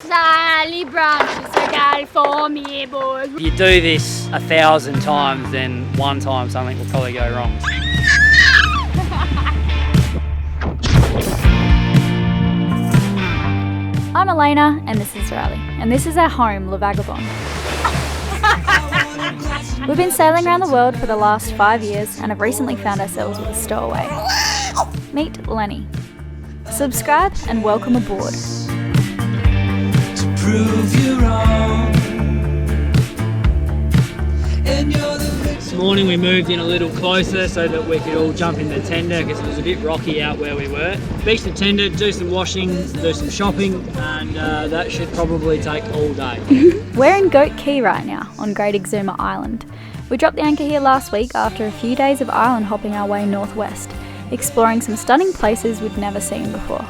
Sally brunch is okay for me, boys. If you do this 1,000 times, then one time something will probably go wrong. I'm Elayna and this is Riley, and this is our home, Le Vagabond. We've been sailing around the world for the last 5 years and have recently found ourselves with a stowaway. Meet Lenny. Subscribe and welcome aboard. Prove you wrong. This morning we moved in a little closer so that we could all jump in the tender because it was a bit rocky out where we were. Beach the tender, do some washing, do some shopping, and that should probably take all day. We're in Goat Key right now on Great Exuma Island. We dropped the anchor here last week after a few days of island hopping our way northwest, exploring some stunning places we'd never seen before.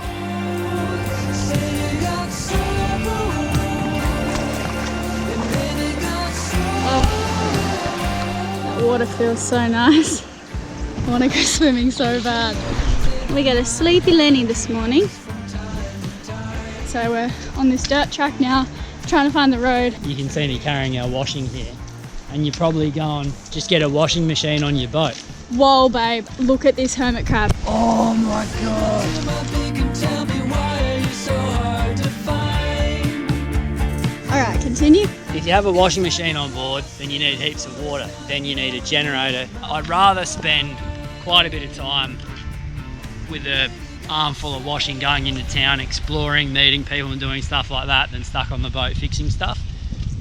That water feels so nice. I want to go swimming so bad. We got a sleepy Lenny this morning. So we're on this dirt track now, trying to find the road. You can see me carrying our washing here, and you're probably going, just get a washing machine on your boat. Whoa, babe, look at this hermit crab. Oh my god! Alright, continue. If you have a washing machine on board, then you need heaps of water. Then you need a generator. I'd rather spend quite a bit of time with a armful of washing going into town, exploring, meeting people and doing stuff like that than stuck on the boat fixing stuff.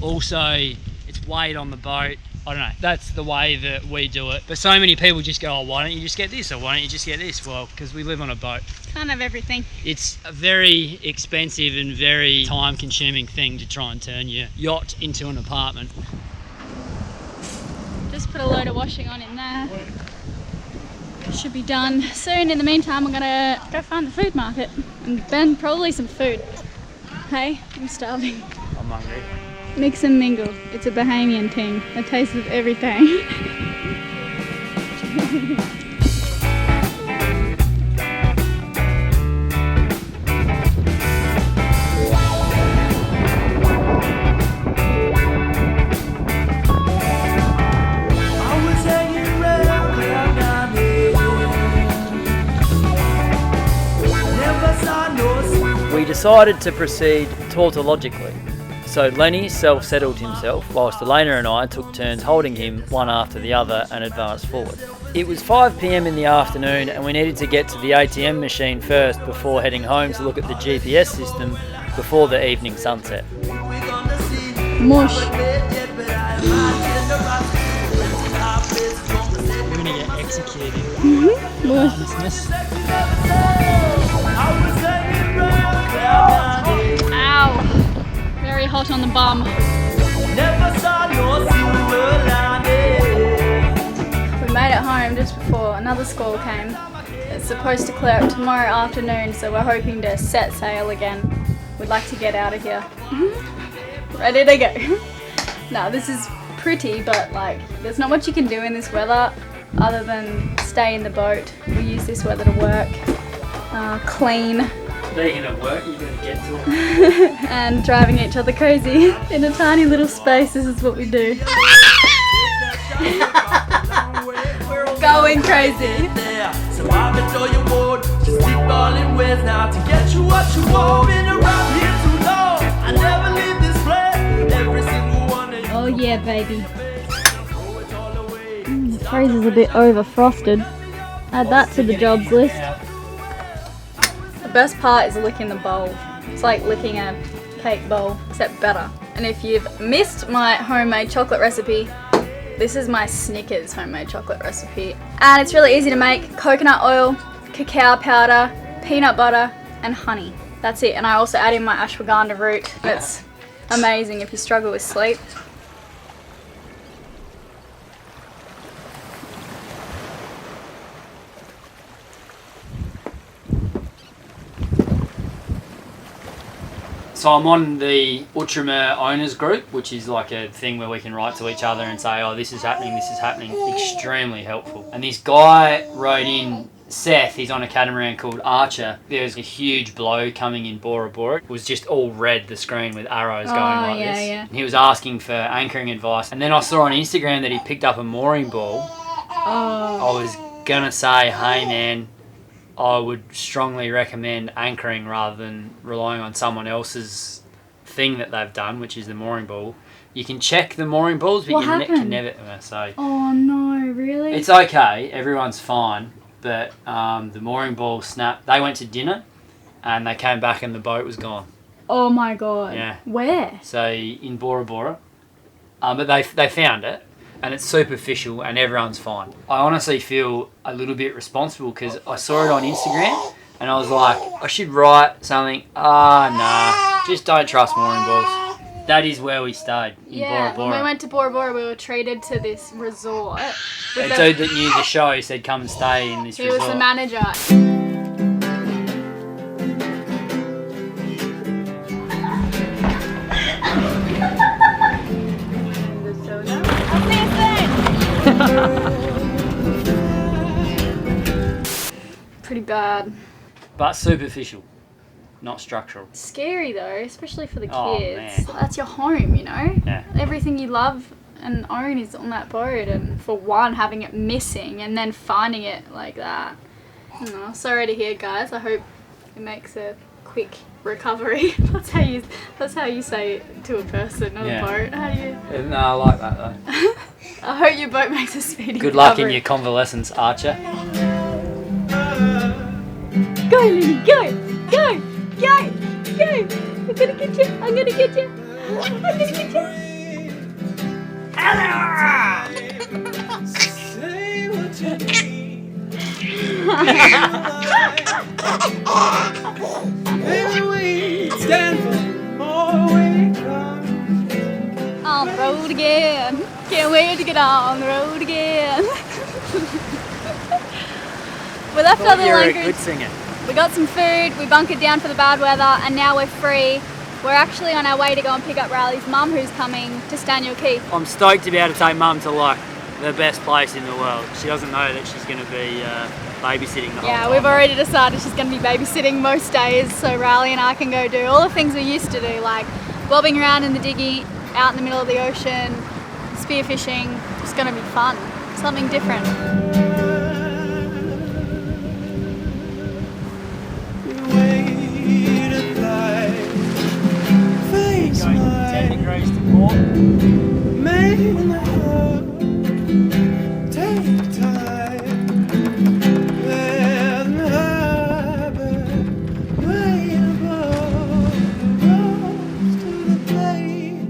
Also, it's weight on the boat. I don't know, that's the way that we do it. But so many people just go, oh, why don't you just get this? Or why don't you just get this? Well, because we live on a boat. Can't have everything. It's a very expensive and very time-consuming thing to try and turn your yacht into an apartment. Just put a load of washing on in there. Should be done soon. In the meantime, I'm gonna go find the food market and Ben probably some food. Hey, I'm starving. I'm hungry. Mix and mingle. It's a Bahamian thing. A taste of everything. We decided to proceed tautologically. So Lenny self-settled himself, whilst Elayna and I took turns holding him one after the other and advanced forward. It was 5 p.m. in the afternoon and we needed to get to the ATM machine first before heading home to look at the GPS system before the evening sunset. Mush. We're gonna get executed. Mush. Ow. Very hot on the bum. We made it home just before another squall came. It's supposed to clear up tomorrow afternoon, so we're hoping to set sail again. We'd like to get out of here. Ready to go. Now this is pretty, but like there's not much you can do in this weather other than stay in the boat. We use this weather to work, clean. Speaking of work, you better get to it. And driving each other crazy in a tiny little space. This is what we do. We're all going crazy. So I've been to your ward, just keep falling ways now to get you what you want. Been around here too long, I never leave this place. Every single one of you. Oh yeah, baby. The freezer's a bit over frosted. Add that to the jobs list. The best part is licking the bowl. It's like licking a cake bowl, except better. And if you've missed my homemade chocolate recipe, this is my Snickers homemade chocolate recipe. And it's really easy to make. Coconut oil, cacao powder, peanut butter, and honey. That's it. And I also add in my ashwagandha root. It's amazing if you struggle with sleep. So I'm on the Utremer owners group, which is like a thing where we can write to each other and say, oh, this is happening, this is happening. Extremely helpful. And this guy wrote in Seth, he's on a catamaran called Archer. There's a huge blow coming in Bora Bora. It was just all red, the screen, with arrows going like this. Yeah. And he was asking for anchoring advice. And then I saw on Instagram that he picked up a mooring ball. I was going to say, hey man, I would strongly recommend anchoring rather than relying on someone else's thing that they've done, which is the mooring ball. You can check the mooring balls, but you can never... So Oh no, really? it's okay, everyone's fine. But the mooring ball snapped. They went to dinner and they came back and the boat was gone. Oh my god. Yeah. Where? So in Bora Bora. But they found it and it's superficial and everyone's fine. I honestly feel a little bit responsible because I saw it on Instagram and I was like, I should write something. Nah, just don't trust mooring balls. That is where we stayed, in Bora Bora. When we went to Bora Bora, we were treated to this resort. The dude that knew the show said, come and stay in this resort. He was the manager. Pretty bad. But superficial, not structural. Scary though, especially for the Oh, kids. man. That's your home, you know? Yeah. Everything you love and own is on that boat, and for one, having it missing and then finding it like that. Oh, sorry to hear, guys. I hope it makes a quick recovery. That's how you say it to a person on a boat. How do you... No, I like that though. I hope your boat makes a speedy Good luck in recovery. your convalescence, Archer. Go, Lenny, go! Go! Go! Go! I'm gonna get you! I'm gonna get you! I'm gonna get you! Say what you need. Maybe we stand for more we come. On the road again. Can't wait to get on the road again. We left all the You're a lunkers. good singer. We got some food, we bunkered down for the bad weather, and now we're free. We're actually on our way to go and pick up Riley's mum, who's coming to Staniel Cay. I'm stoked to be able to take Mum to like the best place in the world. She doesn't know that she's going to be babysitting the whole time. Yeah, we've already decided she's going to be babysitting most days, so Riley and I can go do all the things we used to do, like bobbing around in the diggy, out in the middle of the ocean, spearfishing. It's going to be fun, something different. Going 10 degrees to port.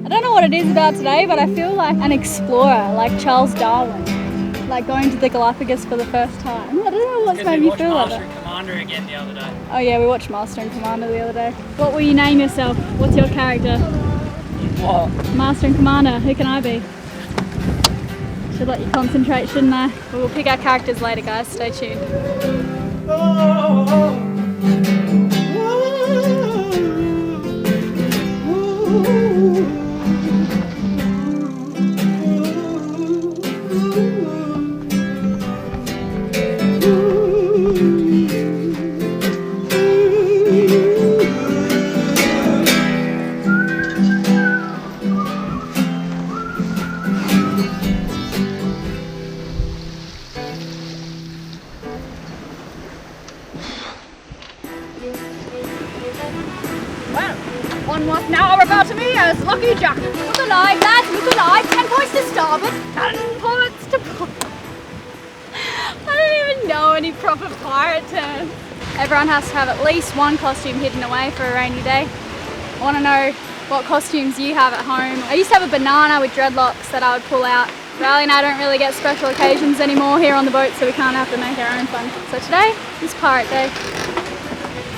I don't know what it is about today, but I feel like an explorer, like Charles Darwin, like going to the Galapagos for the first time. I don't know what's made me feel like Master that. and Commander again the other day. Oh yeah, we watched Master and Commander the other day. What will you name yourself? What's your character? What? Master and Commander, who can I be? Should let you concentrate, shouldn't I? We'll pick our characters later, guys. Stay tuned. Onward now we're about to meet as Lucky Jack. Look alive, lads, look alive. 10 points to starboard, 10 points to port. I don't even know any proper pirate terms. Everyone has to have at least one costume hidden away for a rainy day. I want to know what costumes you have at home. I used to have a banana with dreadlocks that I would pull out. Riley and I don't really get special occasions anymore here on the boat, so we can't have to make our own fun. So today is Pirate Day.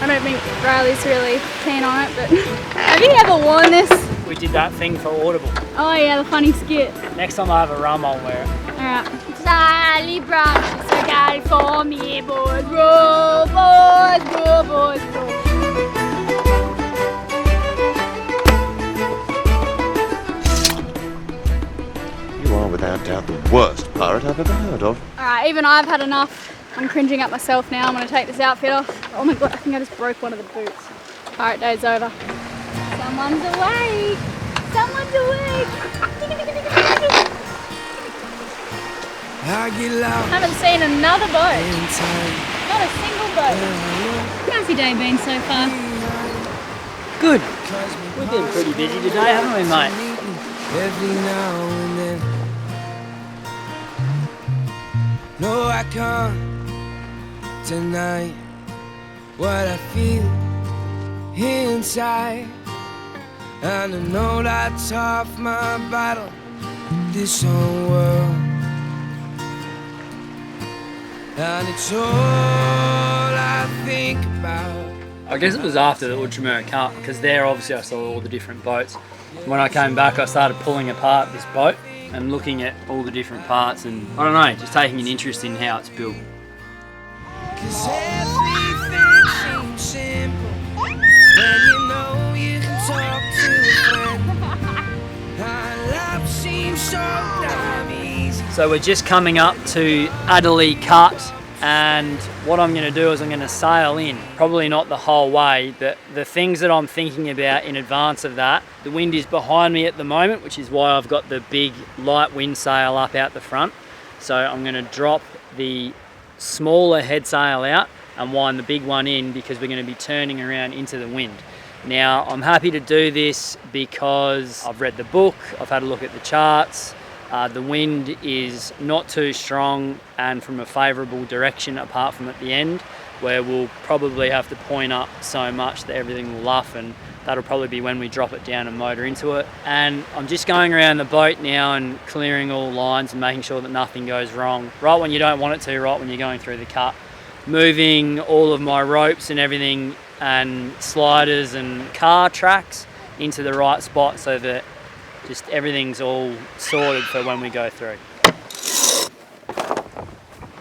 I don't think Riley's really keen on it, but have you ever worn this? We did that thing for Audible. Oh yeah, the funny skit. Next time I have a rum, I'll wear it. Alright. Sally Brown, she's a gal for me, boys. Roll, boys, roll, boys, roll. You are without doubt the worst pirate I've ever heard of. Alright, even I've had enough. I'm cringing at myself now. I'm going to take this outfit off. Oh my god, I think I just broke one of the boots. Pirate day's over. Someone's awake! Someone's awake! Haven't seen another boat. Not a single boat. How's your day been so far? Good. We've been pretty busy today, haven't we, mate? Every now and then. No, I can't deny what I feel inside, and I know that's half my battle. This whole world, and it's all I think about. I guess it was after the Ultramar Cup, because there obviously I saw all the different boats. When I came back, I started pulling apart this boat and looking at all the different parts, and I don't know, just taking an interest in how it's built. 'Cause everything seems simple when you know you can talk to a friend. Our love seems so damn easy. So we're just coming up to Adderley Cut, and what I'm going to do is I'm going to sail in. Probably not the whole way, but the things that I'm thinking about in advance of that. The wind is behind me at the moment, which is why I've got the big light wind sail up out the front. So I'm going to drop the smaller head sail out and wind the big one in, because we're going to be turning around into the wind. Now, I'm happy to do this because I've read the book, I've had a look at the charts. The wind is not too strong and from a favourable direction, apart from at the end, where we'll probably have to point up so much that everything will luff, and that'll probably be when we drop it down and motor into it. And I'm just going around the boat now and clearing all lines and making sure that nothing goes wrong. Right when you don't want it to, right when you're going through the cut. Moving all of my ropes and everything and sliders and car tracks into the right spot so that just everything's all sorted for when we go through.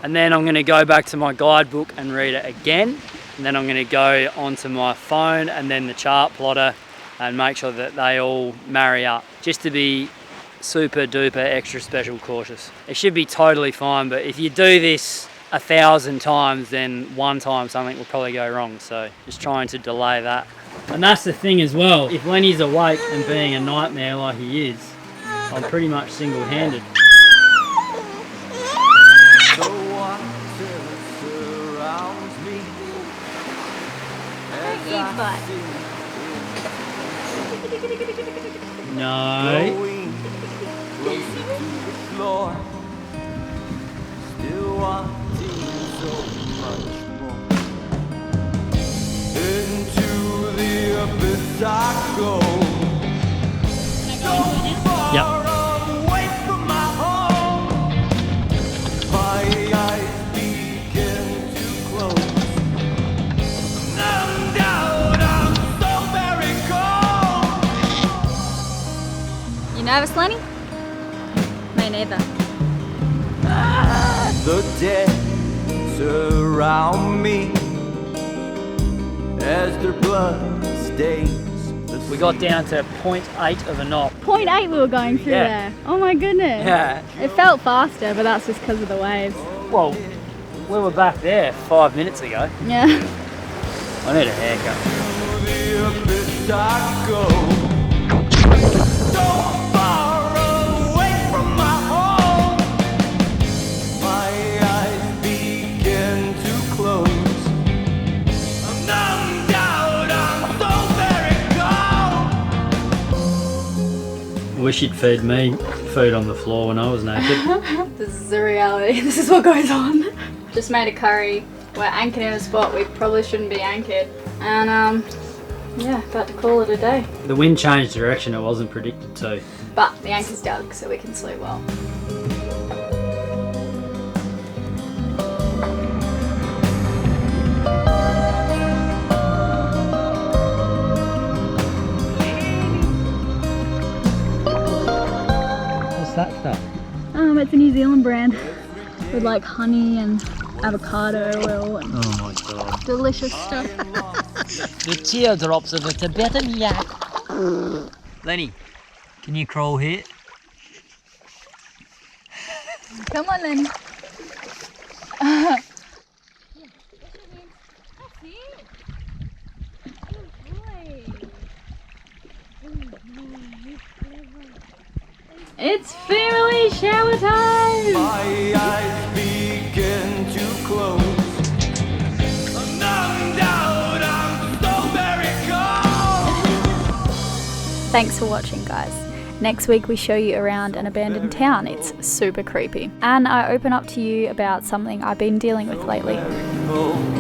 And then I'm going to go back to my guidebook and read it again. And then I'm going to go onto my phone and then the chart plotter and make sure that they all marry up, just to be super duper extra special cautious. It should be totally fine, but if you do this 1,000 times, then one time something will probably go wrong. So just trying to delay that. And that's the thing as well, if Lenny's awake and being a nightmare like he is, I'm pretty much single-handed. No. Yep. You nervous, Lenny? Me neither. The dead surround me as their blood stains. We got down to 0.8 of a knot. 0.8 we were going through there. Oh my goodness. Yeah. It felt faster, but that's just because of the waves. Well, we were back there 5 minutes ago. Yeah. I need a haircut. Wish you'd feed me food on the floor when I was naked. This is the reality. This is what goes on. Just made a curry. We're anchored in a spot we probably shouldn't be anchored. And yeah, about to call it a day. The wind changed direction, it wasn't predicted to. But the anchor's dug, so we can sleep well. That stuff? It's a New Zealand brand with like honey and avocado oil and Oh my god. delicious stuff. The teardrops of a Tibetan yak. Lenny, can you crawl here? Come on then. It's family shower time! My eyes begin to close. I'm numbed out, I'm so very cold. Thanks for watching, guys. Next week we show you around an abandoned town. It's super creepy. And I open up to you about something I've been dealing with lately. Cold.